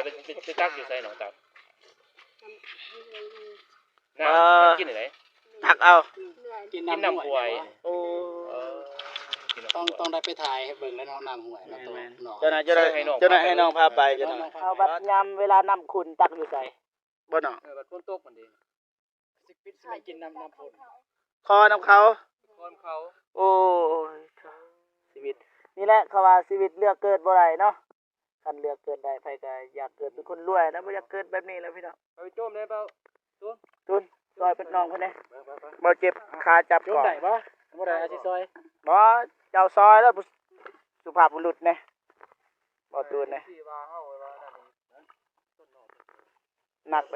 ไปตักอยู่ใส่หนองตักน้ำกินอะไรตักเอากินน้ำหวยโอ้ต้องได้ไปถ่ายให้เบิ่งแล้วน้ำหวยเนาะตัวเนาะเจ้าหน้าให้น้องพาไปเจ้าหน้าเอาบัดยามเวลาน้ำขุ่นตักอยู่ใส่บ่เนาะบัดฝนตกมันดีสิปิดสิกินน้ำฝนคอน้ำเขาโอ้ยชีวิตนี่แหละเขาว่าชีวิตเลือกเกิดบ่ได้เนาะคันเลือกเกิดได้ไผก็อยากเกิดเป็นคนรวยนะบ่อยากเกิดแบบนี้แล้วพี่น้องไปโจมได้เปล่าตุนซอยเป็นน้องเพิ่นเด้บ่เจ็บขาจับก่อนได้บ่ได้อาสิซอยบ่เจ้าซอยแล้วสุภาพบุรุษแน่บ่ตูนแน่หนักไป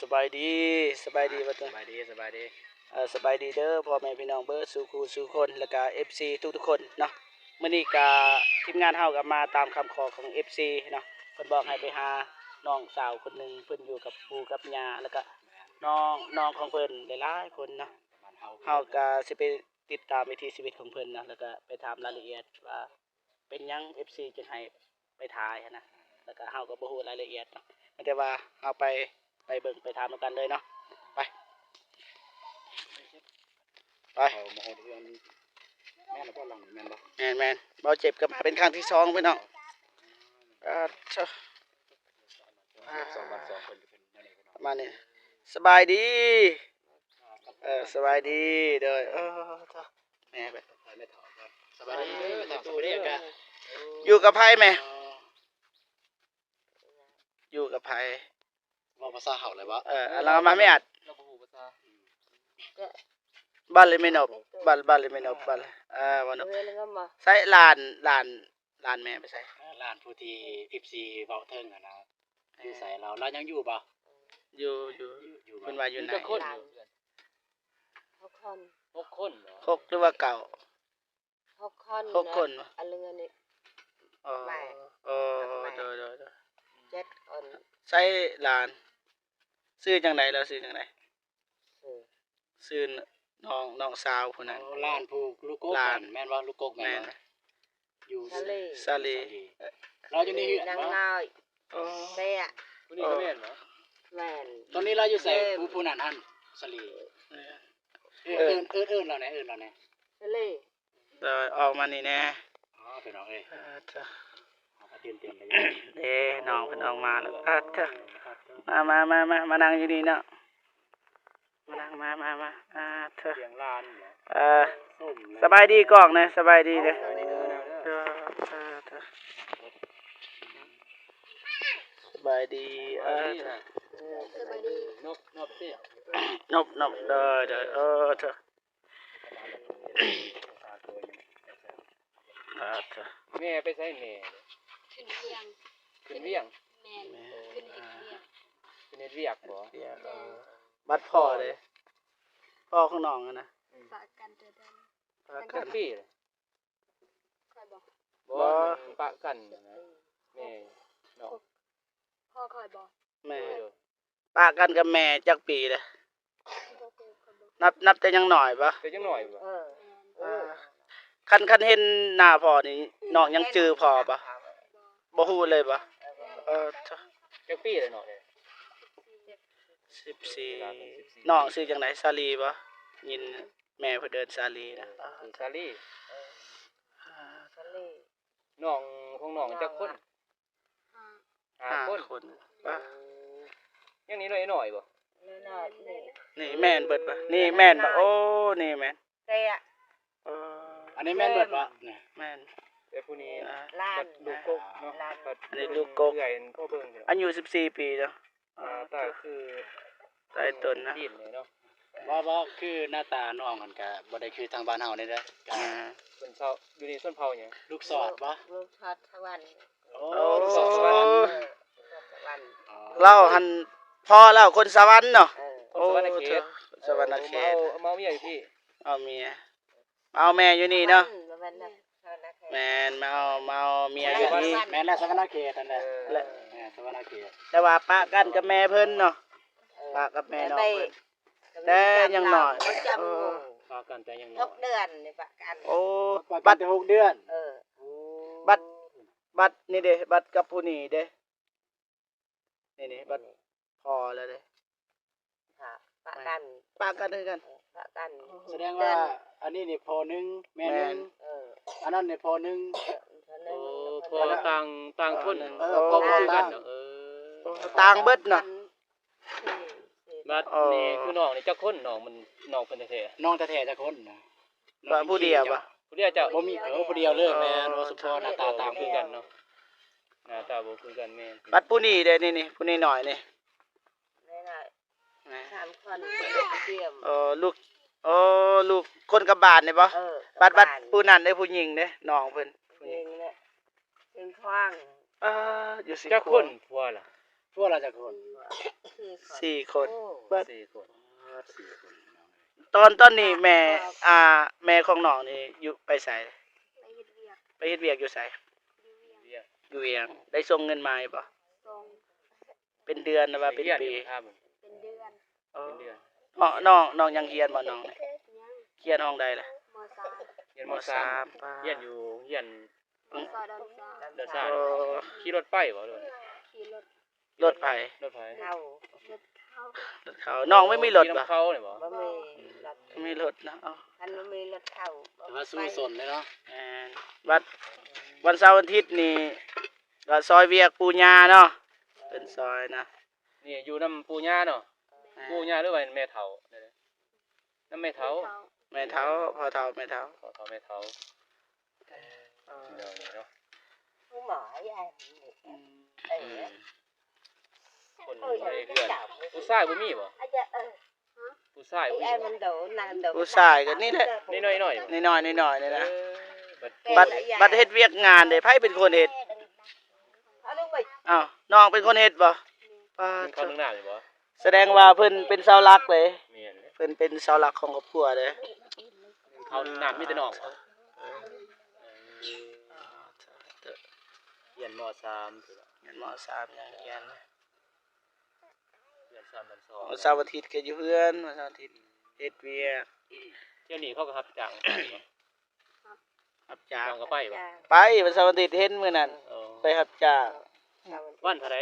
สบายดีบ่ตูนสบายดีสบายดีเด้อพ่อแม่พี่น้องเบิดสู่คู่สู่คนแล้วก็ FC ทุกๆคนเนาะมื้อนี้ก็ทีมงานเฮาก็มาตามคำขอของ FC เนาะเพิ่นบอกให้ไปหาน้องสาวคนนึงเพิ่นอยู่กับปู่กับย่าแล้วก็น้องของเพิ่นหลายๆคนเนาะเฮาก็สิไปติดตามวิถีชีวิตของเพิ่นนะแล้วก็ไปถามรายละเอียดว่าเป็นหยัง FC จึงให้ไปถ่ายนะแล้วก็เฮาก็บ่ฮู้รายละเอียดเนาะแต่ว่าเฮาไปเบิ่งไปถามกันเลยเนาะไปมาเอาเดือนแม่นบ่หลังแม่นบ่แม่นเบาเจ็บก็มาเป็นครั้งที่2พี่น้องเจ้ามานี่สบายดีสบายดีเด้อแม่ไปสบายดีตัวเรียกกันอยู่กับไผแม่อยู่กับไผว่าภาษาเฮาเลยบ่เรามาไม่อัดเราบ่ฮู้ภาษาบ้านเลยไม่นบบ้านเลยไม่นบบ้านวันนบใส่ลานแม่ไปใส่ลานผู้ที่14เว้าเทิงนะอยู่ใส่เรายังอยู่บ่อยู่เพิ่นว่าอยู่ไหน6 คน6หรือว่าเก่า6คนอันเรือนี่แม่เด้อ7คนใส่ลานซื้อจังได๋แล้วซื้อจังได๋ซื้อน้องสาวผู้นั้นลานผูกลูกกกแม่นว่าลูกกกแม่นอยู่ซาลีเราอยู่นี่นางน้อยเซ่อะผู้นี้ก็แม่นเหรอแม่นตอนนี้เราอยู่ใส่ผู้นั้นหั่นซาลีเราแน่ซาลีออกมานี่แน่พี่น้องเอ้ยเตรียมเลยน้องเพิ่นออกมาแล้วมานั่งอยู่นี่เนาะมานั่งมาเสียงลานสบายดีกล้องนะสบายดีเด้สบายดีนบสินบเด้อเถอะแม่ไปใส่แม่ขึ้นเวียงแม่ขึ้นเวียงบ่บัดพ่อเลยพ่อของน้องนะฝากกันเด้อฝากกันพี่ค่อยบอกบ่ฝากกันนะแม่น้องพ่อค่อยบอกแม่ฝากกันกับแม่จักปีเลยนับแต่ยังหน่อยปะแต่ยังหน่อยบ่คันเห็นหน้าพ่อนี่น้องยังจื้อพ่อปะบ่ฮู้เลยปะจักปีเลยเนาะ14น้องชื่อจังได๋ซาลีบ่ยินแม่เพิ่นเดินซาลีนะซาลีน้องของน้องจักคน5 คนป่ะยังนี้น้อยบ่นี่แม่นเบิดป่ะนี่แม่นบ่โอ้นี่แม่นเซ่อะอันนี้แม่นเบิดบ่แม่นแต่ผู้นี้ล้านลูกกกเนาะอันนี้ลูกกกพ่อเบิ่งอายุ14ปีเนาะแต่คือใต้ต้นนะดินเลยเนาะบ่คือหน้าตาน้องมันก็บ่ได้คือทางบ้านเฮานี่เด้อเพิ่นเฒ่าอยู่นี่ส้นเผาหยังลูกสอดบ่ลูกสอดสวรรค์ลูกสอดสวรรค์เราหันพ่อแล้วคนสวรรค์เนาะสวรรค์เขตสวรรค์เขตเอาเมียอยู่พี่เอาเมียเอาแม่อยู่นี่เนาะแม่นมาเอาเมียอยู่นี่แม่นแล้วสวรรค์เขตนั่นแหละ สวรรณเขต แต่ว่าปะกันกับแม่เพิ่นเนาะปะกับแม่น้องเพิ่น แต่ยังน้อย บ่จำงู พากันแต่ยังน้ ทุ อย กเดือนนี่ปะกัน โอ้ บั บั ต ต ร ร 6 เดือน เออ บัตรนี่เด้บัตรกับผู้นี่เด้นี่บัตรพอแล้วเด้ ค่ะปะกัน ปะกันคือกัน ปะกัน แสดงว่าอันนี้นี่พอหนึงแม่หนึง เออ อันนั้นนี่พอหนึง เท่า โอ้ นั้น พอต่างคน เออ พอ พอ คือกัน ต่าง เนาะต่างเบิดเนาะ บัดนี่คือน้องนี่เจ้าคนน้องมันน้องเพิ่นแท้ น้องแท้ๆจักคนนะ ว่าผู้เดียวปะ ๆผู้เดียวเจ้า บ่มีผู้เดียวเลยแม่นว่าสุพรหน้าตาตาม คือกันเนาะหน้าตาบ่คือกันแม่น บัตรผู้นี่เด้นี่ผู้นี่หน่อยนี่ นี่น่ะ นะ 3 คนบ่ได้เตรียม ลูกคนกับบาทนี่ปะ เออ บัตรผู้นั้นได้ผู้หญิงเด้น้องเพิ่น เองเนี่ยเป็นขว้าง อยู่สี่ เจ้า ค คน นผัวล่ะ พวกเราจักคน คือคน สี่คน โอ้ บัตร 4คน 4 คน ตอนนี้แม่แม่ของน้องนี่อยู่ไปไส ไปเฮ็ดเวียกไปเฮ็ดเวียกอยู่ไส อยู่เวียก เรียก อยู่เวียงได้ส่งเงินมาอยู่บ่ ส่ง เป็นเดือนหรือว่าเป็น รีย ปี อยู่ครับ เป็นเดือน เป็นเดือน น้องยังเรียนบ่น้องนี่ ยัง เรียนห้องใดล่ะ มสาม เรียน ม ม สาม 3เรียนอยู่เรียน มสอดอนสาม เดินสาย โอ้ ขี่รถไปบ่เด้อ ขี่รถ รถไผ รถไผ เข้าร ถเข้าร ถเขาน้องไม่มีรถ ขี่ บ่ น้ำเขาเนี่ยบ่ บ่มีรถ ไม่มีรถนะเอ้า คันบ่มีรถเข้า แต่ว่าสู้สนเลยเนาะ แม่นวันเสาร์อาทิตย์นี่ก็ซอยเวียกปูญาเนาะเป็นซอยนะ นี่อยู่นำปู่ย่าเนาะปู่ย่าหรือว่าแม่เฒ่าเนี่ยนะนำแม่เฒ่า แม่เฒ่าพ่อเฒ่าแม่เฒ่า ขอเฒ่าแม่เฒ่าเดี๋ยวนี้เนาะ ผู้หมอยายเออ คนใช้เรือนผู้ชายบ่มีบ่ อาจจะผู้ชายบ่มี ไอ้มันโดนนางโดน ผู้ชายก็นี่แหละ น้อยๆบ่ น้อยๆน้อยๆนี่นะ บัด บัดเฮ็ดเวียกงานเด้ไผเป็นคนเฮ็ด เอาลงไป อ้าวน้องเป็นคนเฮ็ดบ่ป้า มีเขานึงหน้าอยู่บ่ แสดงว่าเพิ่นเป็นเสาหลักเลย แม่น เพิ่นเป็นเสาหลักของครอบครัวเด้ เขาหน้ามีแต่น้องบ่เรียนม .3 คือ เรียนม .3 ยังเรียน เรียน3 มัน2 วันเสาร์อาทิตย์ก็อยู่เฮือนวันเสาร์อาทิตย์เฮ็ดเวียก เที่ยวนี้เขาก็รับจ้างไปบ่ รับจ้า จ้าง งก็ไปบ่ ไปวันเสาร์อาทิตย์เห็นมื้อนั้น เออ ไปรับจ้าง วันเท่าไหร่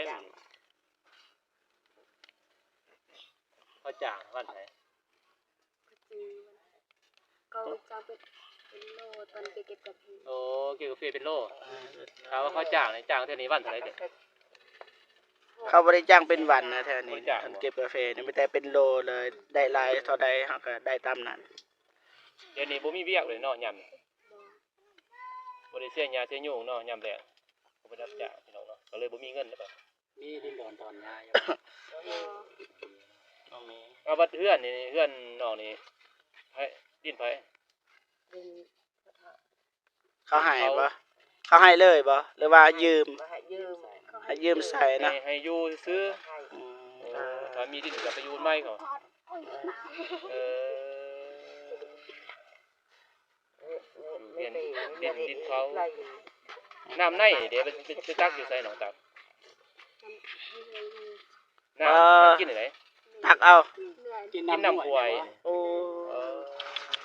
เขาจ้างวันเท่าไหร่ ก็จะเป็นโลตอนไปเก็บกะทิ โอ้เกี่ยวกับเฟเป็นโลถามว่าเขาจ้างนี่จ้างเท่านี้วันเท่าไหร่เด้ เขาบ่ได้จ้างเป็นวันนะแถวนี้ บ่จ้าง อันเก็บกาแฟนี่ไม่แต่เป็นโลเลยได้หลายเท่าใดเฮาก็ได้ตามนั้น เดี๋ยวนี้บ่มีเวียกเลยเนาะยามนี้บ่ได้เสียหญ้าเสียยุงเนาะยามแลงบ่ไปรับจ้างพี่น้องเนาะก็เลยบ่มีเงินแล้วบ่ มีดินดอนตอนยาอยู่ บ่มี เอาบัดเฮือนนี่เฮือนน้องนี่ไผดินไผ เขาให้บ่เขาให้เลยบ่หรือว่ายืม มาให้ยืม ให้ยืมใส่นะ ให้อยู่ซื้อ ให้ อืม ถ้ามีดินก็ไปอยู่ใหม่เขาเออน้ำในเดี๋ยวไปตักอยู่ใส่หนองตักน้ำกินไหน ตักเอา กิน กิน น้ำ น้ำกล้วย โอ้ เออ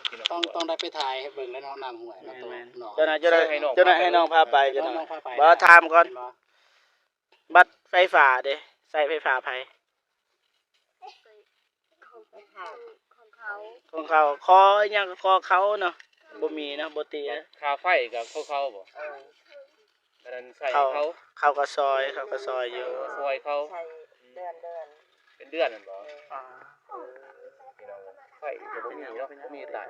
กิน ต้อง น้ำกล้วย ต้องได้ไปถ่ายให้เบิ่งแล้วเนาะน้ำห้วยเนาะตัว แม่น เนาะ เจ้าหน้าเจ้าหน้าเจ้าหน้าให้น้องพาไปเจ้าหน้า น้องพาไป บ่ถามก่อนบัตรไฟฟ้าเด้ใส่ไฟฟ้าไผ ของเขา ของเขาขออิหยังก็ขอเขาเนาะบ่มีเนาะบ่ตีนะ ค่าไฟกับเขาบ่อันนั้นใส่ เขา เขา เขาก็ซอยเขาก็ซอยอยู่ ซอยเขา ใส่เดือน เป็นเดือนนั่นบ่ อ่า พี่น้องไฟก็บ่มีเนาะบ่มีตาย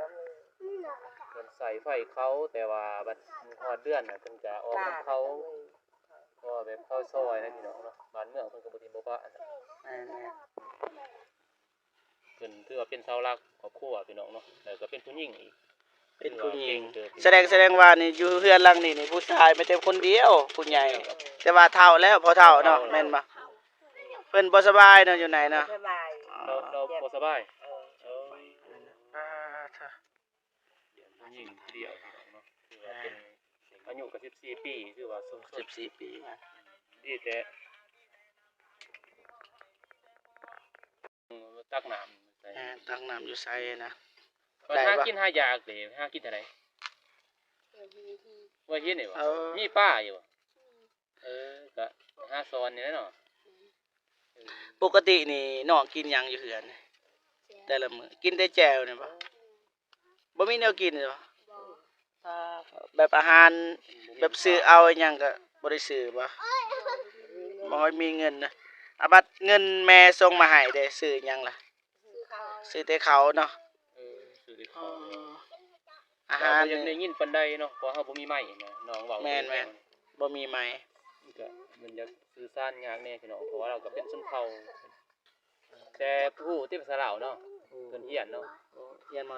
เพิ่นใส่ไฟเขาแต่ว่าบัดฮอดเดือนน่ะเพิ่นจะออกของเขาก็แบบเขาซอยนะพี่น้องเนาะบ้านเมืองเพิ่นก็บ่ทิมบ่ปะอันนั้น แม่น เพิ่นถือว่าเป็นเสาหลักครอบครัวพี่น้องเนาะแล้วก็เป็นผู้หญิงอีก ๆเป็นผู้หญิง เกิด แสดงว่านี่อยู่เฮือนหลังนี่นี่ผู้ชายไม่แต่คนเดียวผู้ใหญ่แต่ว่าเฒ่าแล้วพอเฒ่าเนาะแม่นบ่เพิ่นบ่สบายเนาะอยู่ไหนเนาะ สบาย เราบ่สบาย เออ เออ ผู้หญิงเดียวพี่น้องเนาะคือว่าเป็นอายุก็14ปีคือว่าสูงสุด 14ปี ดีแต่ ตักน้ำใส่ ตักน้ำอยู่ไสนะ ตอน ได้ หา ปะ กินหายากเด้หากินเท่าใด เดี๋ยวมีที่ ว่าเฮ็ดนี่บ่ เออ มีป้าอยู่บ่ก็หาสอนนี่แหละเนาะเออ ปกตินี่น้องกินหยังอยู่เฮือน แต่ละมื้อกินแต่แจ่วนี่บ่บ่มีแนวกินเลยบ่ บ่ แบบอาหารแบบซื้อเอาอิหยังก็บ่ได้ซื้อบ่บ่ค่อยมีเงินนะอาบัดเงินแม่ส่งมาให้เด้ซื้อหยังล่ะ ซื้อข้าว ซื้อแต่ข้าวเนาะ ซื้อได้ของ อา อา หา หาร ร ยังได้ นี่ ยินปานใดเนาะเพราะเฮาบ่มีไม้นะน้องเว้า แม่น บ่มีไหม ก็มันจะสื่อสารยากแน่พี่น้องเพราะว่าเราก็เป็นชนเผ่าแต่ผู้ที่ภาษาลาวเนาะเพิ่นเฮียนเนาะ เรียนม .3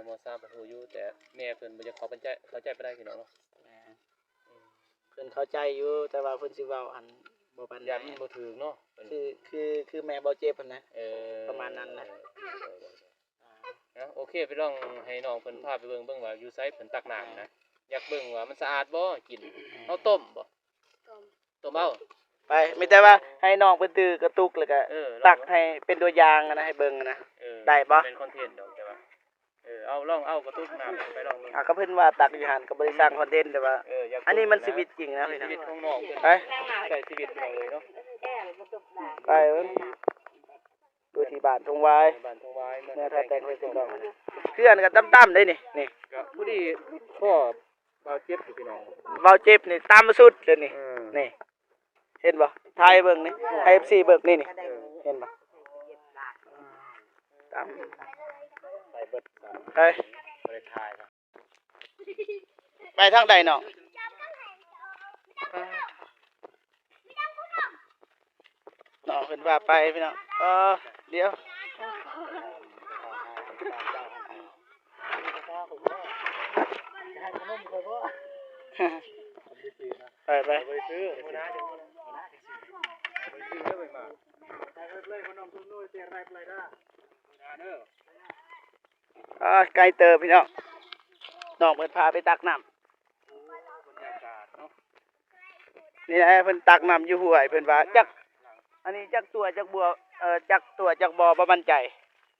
ม.3เพิ่นฮู้อยู่แต่แม่เพิ่นบ่จะเข้าใจปานใดพี่น้องเนาะ เพิ่นเข้าใจอยู่แต่ว่าเพิ่นสิเว้าอันบ่ปานใด ยันมันบ่ถูกเนาะเพิ่น คือแม่บ่เจ็บหั่นนะ เออ ประมาณนั้นนะ นะโอเคไปลองให้น้องเพิ่นพาไปเบิ่งว่าอยู่ไสเพิ่นตักน้ำนะอยากเบิ่งว่ามันสะอาดบ่กินเฮาต้มบ่ ต้ม ต้มเอา ไปมีแต่ว่าให้น้องเพิ่นตื้อกระตุกแล้วก็ ตักให้เป็นตัวอย่างอะนะให้เบิ่งอะนะ ได้บ่ เป็นคอนเทนต์ดอกแต่ว่าเอาลองเอากระตุกน้ำไปลองเบิ่ง ก็เพิ่นว่าตักอยู่หั่นก็บ่ได้สร้างคอนเทนต์แต่ว่า อยาก อันนี้มันชีวิตจริงนะพี่ ชี น้อง วิตของน้องเพิ่น ไป ใช้ชีวิตของเลยเนาะ ไปเอิ้นดูที่บ้านทงวาย บ้านทองวาย เมื่อถ้าแต่งไว้สิกล้องเพื่อนก็ต่ำๆได้นี่นี่ ก็ผู้ดีพ่อเบาเจ็บอยู่พี่น้อง เว้าเจ็บนี่ตามมาสุดเลยนี่ เออ นี่เห็นบ่ถ่ายเบิ่งนี่ให้ FC เบิ่งนี่เห็นบ่ตาม ไปเบิดสาม ไป บ่ได้ถ่ายครับ ไปทางใดน้องน้องเพิ่นว่าไปพี่น้องเดี๋ยวไป ไปซื้อมื้อหน้าเดี๋ยวมื้อหน้าไปซื้อเด้อไปมาเลยพนมทุนนู้นเสียไรไปได้เด้อ ไกลเติบพี่น้องน้องเพิ่นพาไปตักน้ำ บรรยากาศเนาะ นี่แหละเพิ่นตักน้ำอยู่ห้วยเพิ่นว่าจักอันนี้จักตัวจักบัวจักตัวจักบ่บ่มั่นใจ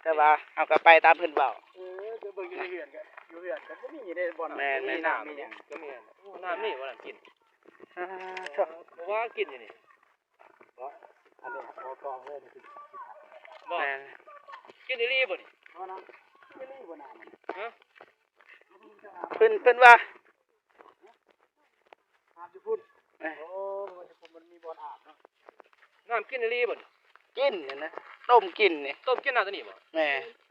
แต่ว่าเอาก็ไปตามเพิ่นเว้า จะเบิ่งอยู่ในเรือนก็อยู่เรือนก็บ่มีได้บ่อน แม่น มีน้ำมีหยังก็มีน้ำนี่บ่น่ะกิน ชอบ เพราะว่ากินอยู่นี่ อันนี้พอกองเลยนี่คือ บ่ แม่น กินอีหลีบ่นี่ เพราะนั้นไม่รีบนานมัน ฮะ เพิ่นว่า อาบจะพูดโอ้มันมีบอลอาบเนาะ น้ำกินอีหลีบ่นี่ กินนี่นะต้มกินนี่ ต้มกินน้ำตัวนี้บ่ แม่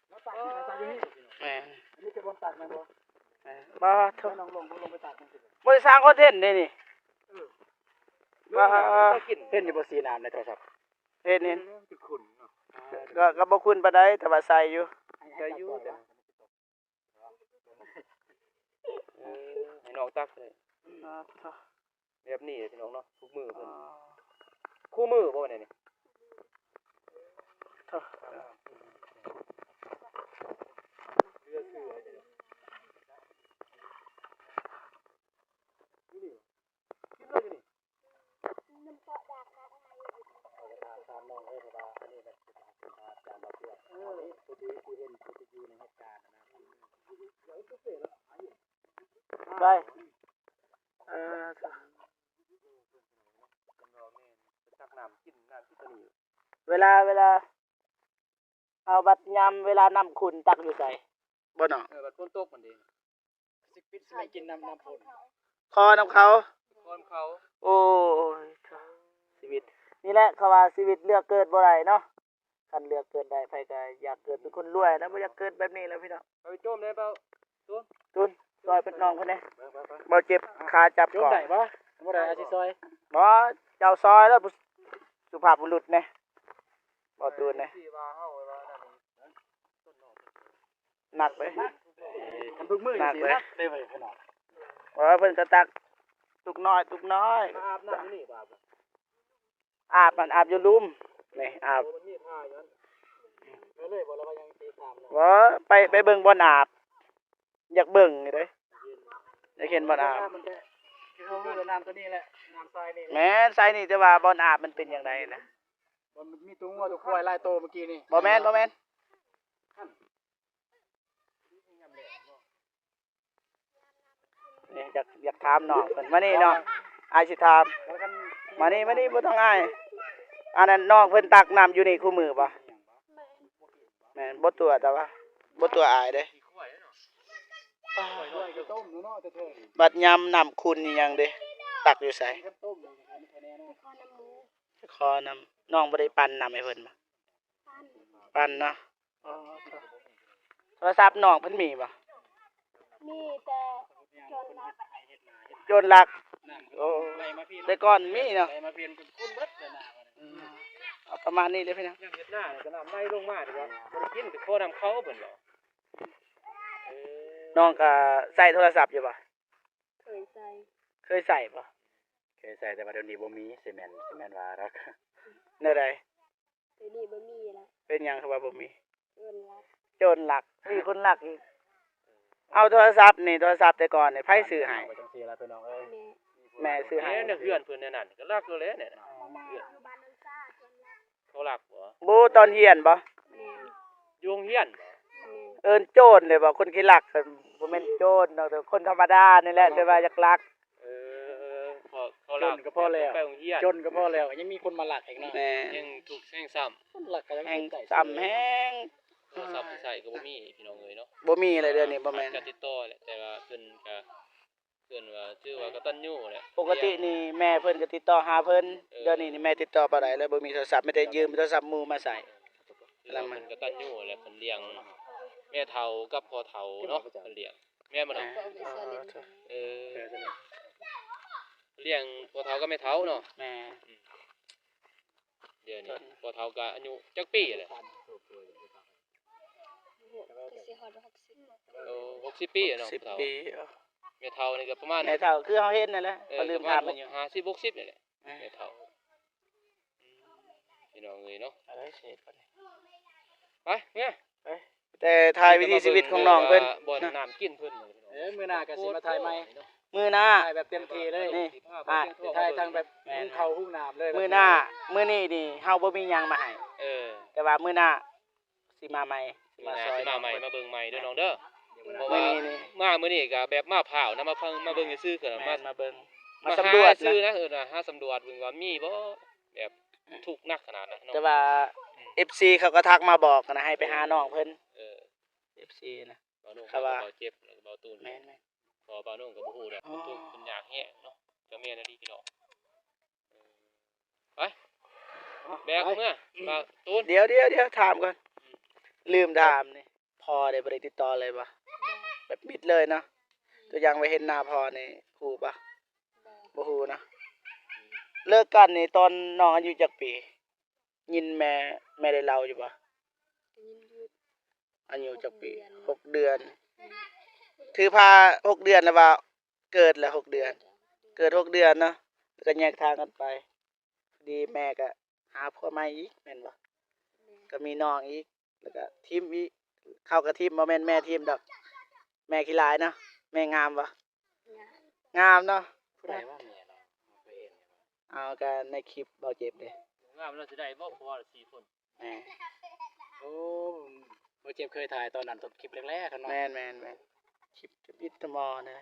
แล้วตักอยู่นี่ แม่ อันนี้จะบอลตักไหมบ่ บ่โท ลองลงไปตักมันสิ บ่ได้สร้างคอนเทนต์เด้นี่ ว่า กิน เห็นอยู่บ่สีน้ำในโทรศัพท์ เห็น คือขุ่นเนาะ ก็บ่คุ้นปานใดแต่ว่าใส่อยู่ ใจอยู่แต่ให้น้องตักเลยแบบนี้พี่น้องเนาะทุกมือเพิ่นคู่มือบ่เนี่ยนี่เรือเสือจ้ะนี่นี่กินเลยนี่ น้ำปอดาค่ะ ตามน้องเอ้ยว่าอันนี้แบบตามมาเพื่อนผู้ที่เห็นผู้ที่อยู่ในเหตุการณ์นะ ไปตักน้ำกินน้ำที่ตัวนี้ เวลาเอาบัดยามเวลาน้ำขุ่นตักอยู่ใส่บ่น้อง บัดฝนตกมันดี สิปิดสิไม่กินน้ำพ่น คอน้ำเขา คนเขา โอ้ยชีวิตนี่แหละเขาว่าชีวิตเลือกเกิดบ่ได้เนาะคันเลือกเกิดได้ไผก็อยากเกิดเป็นคนรวยนะบ่อยากเกิดแบบนี้แล้วพี่น้อง ไปโจมได้เปล่า ตุนซอยเป็นน้องเพิ่นเด้บ่เจ็บขาจับ ยก ก่อน ได้ปะบ่ได้อาชิซอย บ่เจ้าซอยแล้วสุภาพบุรุษแน่บ่ตูนแน่ ที่ว่าเฮาว่านั่น หนักไป ทำทุกมื้อสินะได้ไว้ขนาด ว่าเพิ่นก็ตักตุกน้อย อาบน้ำนี่บ่า อาบมันอาบอยู่ลุ่มนี่อาบ มันมีท่าอย่างนั้น เลยบ่แล้วก็ยังตีตาม ว่าไปเบิ่งบ่อนอาบ อยากเบิ่งนี่เด้อยากเห็นบ่อนอาบ มันจะคือเขาน้ำตัวนี้แหละน้ำทรายนี่ แม่นไสนี่แต่ว่าบ่อนอาบมันเป็นจังไดนะ มันมีตัวงัวตัวควายหลายตัวเมื่อกี้นี่ บ่แม่นนี่อยากถามน้องเพิ่นมานี่น้องอายสิถาม แล้วกัน มานี่บ่ต้องอายอันนั้นน้องเพิ่นตักน้ำอยู่นี่คู่มือป่ะแม่นบ่ตัวแต่ว่าบ่ตัวอายเด้ ด้วยก็ต้มเนาะแต่เธอ บัดยำน้ำคุณนี่หยังเด้ตักอยู่ไส ก็ต้มเลยอันนี้คะแนน คอน้ำหมู ขอน้ำน้องบ่ได้ปั่นน้ำให้เพิ่นบ่ ปั้น ปั่นเนาะอ๋อโทรศัพท์น้องเพิ่นมีบ่ มีแต่จนนัก โจรลัก โอ้ไล่มาพี่ แต่ก่อนมีเนาะ ไล่มาเปลี่ยนคุณเบิดเลยนะ เอาประมาณนี้เลยพี่นะ น้ำเฮ็ดหน้าก็น้ำไหลลงมาดีกว่าบ่ได้กินแต่ขอน้ำเขาเพิ่นบ่เออ น้องก็ใส่โทรศัพท์อยู่บ่ เคยใส่ เคยใส่บ่ เคยใส่แต่ว่าเดี๋ยวนี้บ่มีซีเมนต์ว่ารัก แนวใด เดี๋ยวนี้บ่มีละ เป็นหยังคือว่าบ่มี เอิ้นละ โจรลักมีคนลักอีกเอาโทรศัพท์นี่โทรศัพท์แต่ก่อนนี่ไผซื้อให้ ไปจังซี่ล่ะพี่น้องเอ้ย แม่ แม่ซื้อให้ เนี่ยเฮือนเพิ่นเนี่ยนั่นก็ลักอยู่แล้วเนี่ย อยู่บ้านนันซ่าจนละ เขาลักบ่ บ่ตอนเรียนบ่ แม่ อยู่โรงเรียนบ่ แม่ เอิ้นโจรเลยบ่คนขี้ลักบ่แม่นโจรดอกแต่คนธรรมดานี่แหละแต่ว่าอยากลัก เออเขา จ ลัก นก็พอแล้ว ไปโรงเรียน จนก็พอแล้วยังมีคนมาหลักอีกเนาะ แม่ ยังถูกแซงซ้ำ คนหลักก็ยัง แห่ง ใส่ ซ้ำแฮง โทรศัพท์ที่ใช้ก็บ่มีพี่น้องเอ้ยเนาะ บ่มีอะไรเดี๋ยวนี้บ่แม่น การติดต่อแหละแต่ว่าเพิ่นก็เพิ่นว่าชื่อว่ากตัญญูแหละ ปกตินี่แม่เพิ่นก็ติดต่อหาเพิ่นเดี๋ยวนี้นี่แม่ติดต่อบ่ได้แล้วบ่มีโทรศัพท์ไม่ได้ยืมโทรศัพท์หมู่มาใส่ แล้วมันกตัญญูแหละเพิ่นเลี้ยงแม่เฒ่ากับพ่อเฒ่าเนาะเพิ่นเลี้ยงแม่มันเนาะ ก็เอาไปใส่เล่น เออเลี้ยงพ่อเฒ่ากับแม่เฒ่าเนาะ แม่ เดี๋ยวนี้พ่อเฒ่าก็อายุจักปีแหละ ก็สิฮอด60 เออ60 ปีอะเนาะ 10 พ่อเฒ่า ปี แม่เฒ่านี่ก็ประมาณ แม่เฒ่าคือเฮาเห็นนั่นแหละเขาลืมถามมันอยู่ 50 60นี่แหละแม่เฒ่าพี่น้องเอ้ยเนาะ อะไรเสร็จก่อน ไปเนี่ย แต่ถ่ายวิถีชีวิตของน้องเพิ่น บ่อนน้ำกินเพิ่นเลยพี่น้อง มื้อหน้าก็สิมาถ่ายใหม่ มื้อหน้า ถ่ายแบบเต็มที่เลย นี่ อ่ะ ถ่ายทางแบบหุ้งเขาหุ้งน้ำเลย มื้อหน้ามื้อนี้นี่เฮาบ่มีหยังมาให้ เออ แต่ว่ามื้อหน้าสิมาใหม่สิ มา มา ซ ซ อ อย ย มาใหม่มาเบิ่งใหม่เด้อน้องเด้อเพราะ มื้อ ว่า นี้นี่ มามื้อนี้ก็แบบมาผ่าวนะมาฟังมาเบิ่งซื่อๆคือ แม่ มาน มาเบิ่ง มา มาสำรวจ หาซื่อ นะ นะนะหาสำรวจเบิ่งว่ามีบ่แบบทุกข์หนักขนาดนั้นเนาะ แต่ว่า FC เขาก็ทักมาบอกนะให้ไปหาน้องเพิ่น เออ FC นะ บ่าวนุ่ง ครับว่า เบาเจ็บแล้วก็เบาตูน แม่น พอบ่าวนุ่งก็บ่ฮู้แหละ อ๋อ ทุกข์เป็นยากแฮงเนาะก็แม่นอะดีพี่น้องไปแบกเมื่อบ่าวตูน เดี๋ยวถามก่อนลืมถามนี่พอได้บ่ได้ติดต่อเลยบ่แบบมิดเลยเนาะตัวอย่างไว้เห็นหน้าพอนี่ฮู้ปะบ่ฮู้นะเลิกกันนี่ตอนน้องอายุจักปี ยินแม่ได้เล่าอยู่ปะ ยินอยู่ อายุจักปี6 เดือน ถือพา6 เดือนแล้วว่าเกิดแล้ว6 เดือน เกิด6 เดือนเนาะแล้วก็แยกทางกันไปดีแม่ก็หาผัวใหม่อีกแม่นบ่ก็มีน้องอีกแล้วก็ทีมอีกเข้ากับทีมบ่แม่นแม่ทีมดอก แม่ขี้หลายเนาะแม่งามบ่ งาน งามเนาะ ผู้ใดว่าแม่เนาะเคยเห็น เอากันในคลิปเบาเจ็บเด้ งามเราสิได้บ่พอ4คน แม่ โอ้บ่เจ็บเคยถ่ายตอนนั้นต้นคลิปแรกๆกันเนาะ แม่นคลิปจะพิดตะมอนะ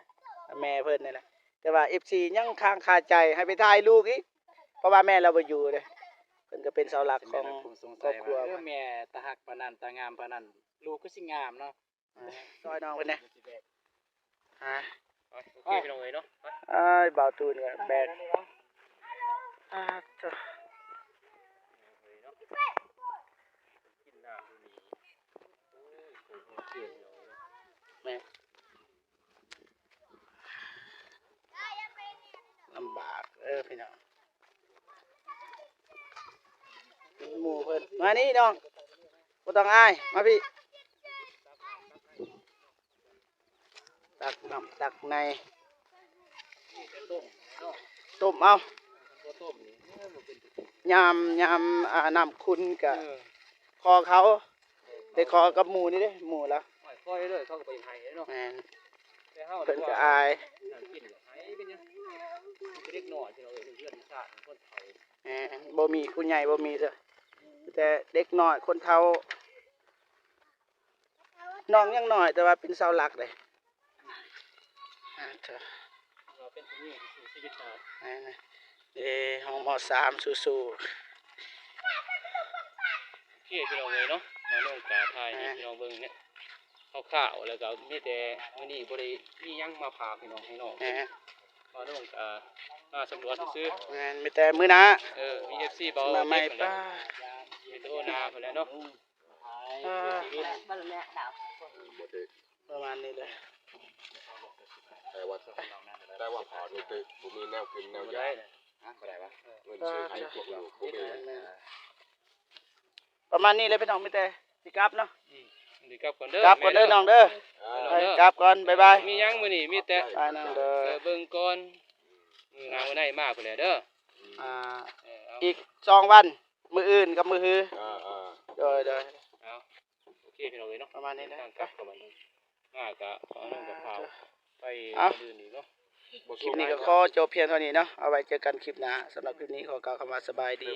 แม่เพิ่นนี่แหละแต่ว่า FC ยังค้างคาใจให้ไปถ่ายลูกอีกเพราะว่าแม่เราบ่อยู่เด้เพิ่นก็เป็นเสาหลักของ ผมสง คร สั อย บครัว ว่าแม่ตาหักปานนั้นตางามปานนั้นลูกก็สิงามเนาะ ซอยน้องเพิ่นนะฮะ ไปโอเคพี่น้องเอ้ยเนาะไป อ้ายบ่าวตูนก็แบกจ้ะ กินน้ำดูนี่โอ้ยโคตรเท่เลย แม่ลำบากพี่น้องหมู่เพิ่นมานี่น้องบ่ต้องอายมาพี่ตักน้ำตักในต้มเอา บ่ต้มนี่ ยามน้ำคุณกับคอเขาได้คอกับหมูนี่เด้หมูแล้ว ค่อยเลยเขาก็ไปให้เนาะ แม่น แต่เฮา เพิ่นก็อาย นั่งกินก็ให้เป็นหยังเด็กน้อยพี่น้องเอ้ยเพื่อนชาติคนเฒ่า แหมบ่มีผู้ใหญ่บ่มีเด้อ แต่เด็กน้อยคนเฒ่าน้องยังน้อยแต่ว่าเป็นเสาหลักเลยเถอะ เราเป็นผู้หญิงที่ชีวิตนา นี่ห้องม.3สู้ โอเคพี่น้องเลยเนาะมาเรื่องการถ่ายให้พี่น้องเบิ่งเนี่ยข่าวๆแล้วก็มีแต่มื้อนี้บ่ได้มีหยังมาพาพี่น้องให้น้อง ๆแหม มาเรื่องมาสำรวจซื้อ แม่นมีแต่มื้อหน้า มี FC เบา มาใหม่ เก็บ ป้า มีโตนาพุ่นแหละเนาะ ชีวิต บ้านแม่ดาว ประมาณนี้เลย แต่ว่าพอนี่ตึกบ่มีแนวกินแนว บ่ ยา ได้ บ่ได้ปะเงินซื้อให้พวกอยู่บ่มี ประมาณนี้เลยพี่น้องมีแต่สิกลับเนาะ ดีกลับก่อนเด้อก ลับก่อนเด้อน้องเด้อ แม่เด้อ กลับก่อนบ๊ายบาย มีหยังมื้อนี้มีแต่ ไปน้องเด้อ เบิ่งก่อนมื้อหน้ามื้อไหนมาพุ่นแหละเด้อ อ่า เอา อีก2 วันมื้ออื่นกับมื้อฮือ โดย เอาโอเคพี่น้องเลยเนาะ ประมาณนี้เลย ทางกลับกับมันมากะเอาน้องกับพาวไป เอา ดื่นอีกเนาะ คลิปนี้ก็ขอจบเพียงเท่านี้เนาะเอาไว้เจอกันคลิปหน้าสำหรับคลิปนี้ขอกล่าวคำว่าสบายดี